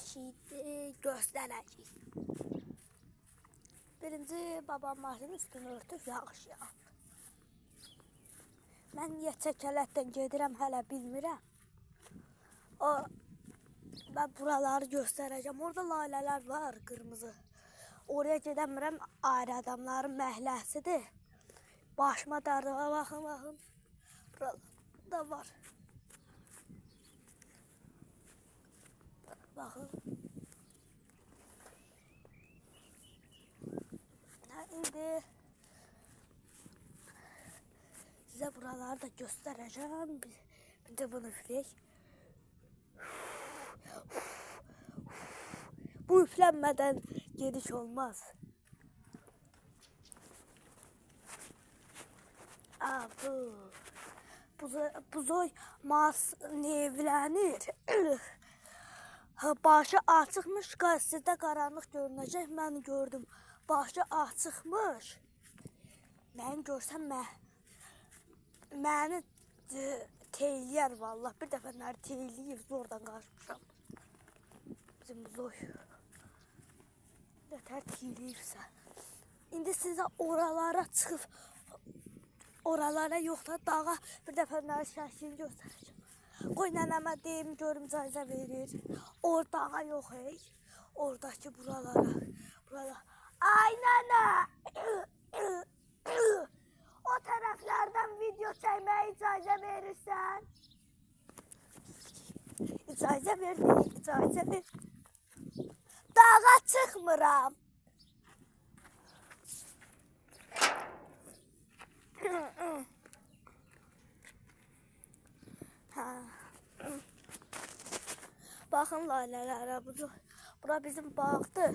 Şimdi göstereceğim. Birinci babam maşının üstünü örtüb yağış yağıb. Mən niyə çəkələtdən gedirəm hələ bilmirəm. Ben buraları göstereceğim. Orada laleler var kırmızı. Oraya gedəmirəm, ayrı adamların məhləsidir. Başıma darığa baxın. Burada var. Baxın. İndi size buraları da göstereceğim. Bir de bunu üfleyek. Bu üflenmeden geliş olmaz. Bu zoy mas evlənir. Başı açıkmış, sizdə qaranlıq görünəcək. Mən gördüm. Başı açıkmış. Mən görsəm məni teyləyər vallah. Bir dəfə nəri teyləyib, zordan qaçmışam. Bizim zoy. Nətər teyləyibsə. İndi sizə oralara çıxıb, oralara yox da dağa bir dəfə nəri şəklini göstərəcəm. Qoy nənəmə deyim, görüm cayza verir. Orada yox hey. Oradakı buralara. Ay nənə! O tərəflərdən video çəkməyə icazə verirsən. İcazə ver. Dağa çıxmıram. Bakın lalelərə, bura bizim bağdır.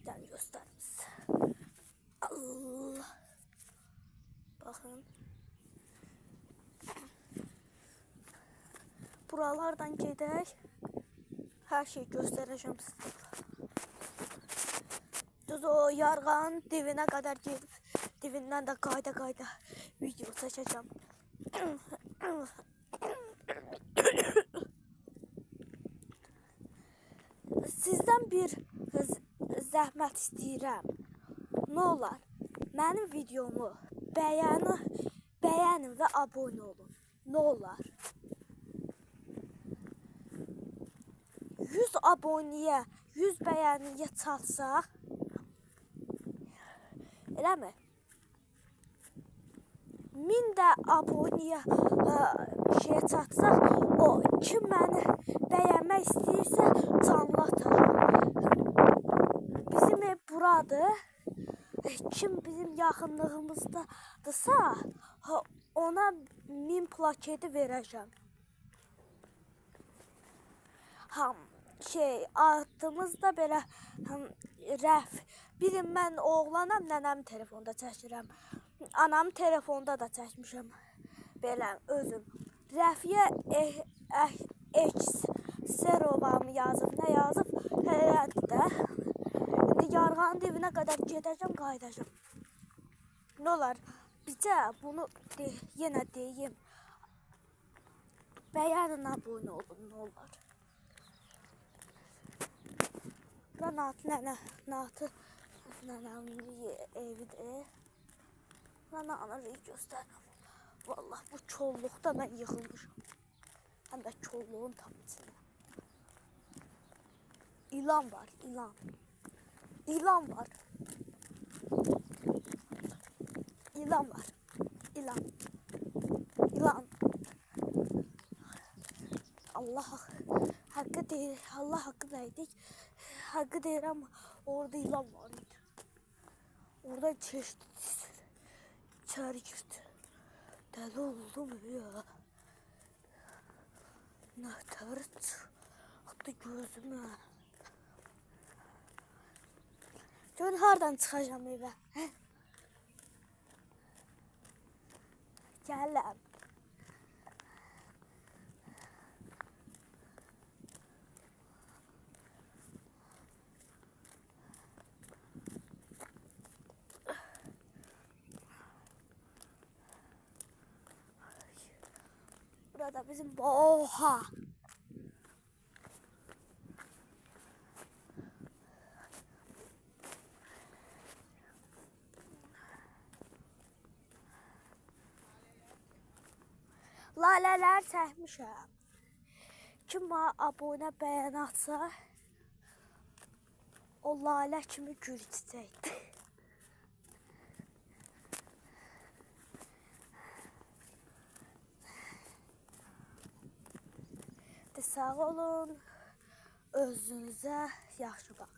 Gel gösteririz. Allah. Bakın. Buralardan gedək. Her şeyi göstereceğim size. Düz o yarğanın dibine kadar gedib, dibindən də qayda video çəkəcəm. Sizdən bir zəhmət istəyirəm. Nə olar? Mənim videomu bəyənin və abunə olun. Nə olar? 100 abunəyə, 100 bəyəniyə çatsaq, eləmi? 1000 də abunəyə çatsaq, o kim məni bəyənmək istəyirsə canlı atar. Bizim ev buradır. Kim bizim yaxınlığımızdadırsa, ona 1000 plaketi verəcəm. Adımızda belə birim mən oğlanam, nənəm telefonda çəkirəm. Anam telefonda da çəkmişəm. Belə özüm. Rəfiyə Ekserovamı yazıb, nə yazıb? Elədir də. İndi yarğanın dibinə qədər gedəcəm, qayıdacam. Nə olar? Bizə bunu yenə deyim. Bəyənin, abunə olun, nə olar? Natı nənəmin evidir. Nənəni göstərirəm. Vallahi bu çolluqda mən yıxılmışam. Həm də çolluğun tam içində. İlan var, ilan. İlan var. İlan var. İlan. Allah hakkı değil. Allah hakkı verdik. Hakkı değil ama orada ilan var. Orada çeşit içeri girdi. Deli oldum ya. Nahtar attı gözüme. Gör hardan çıxacağım evə. Gələm. Burada bizim oha. lalələr çəkmişəm. Kim bana abunə bəyən atsa, o lalə kimi gül çiçəkdir. Sağ olun, özünüzə yaxşı baxın.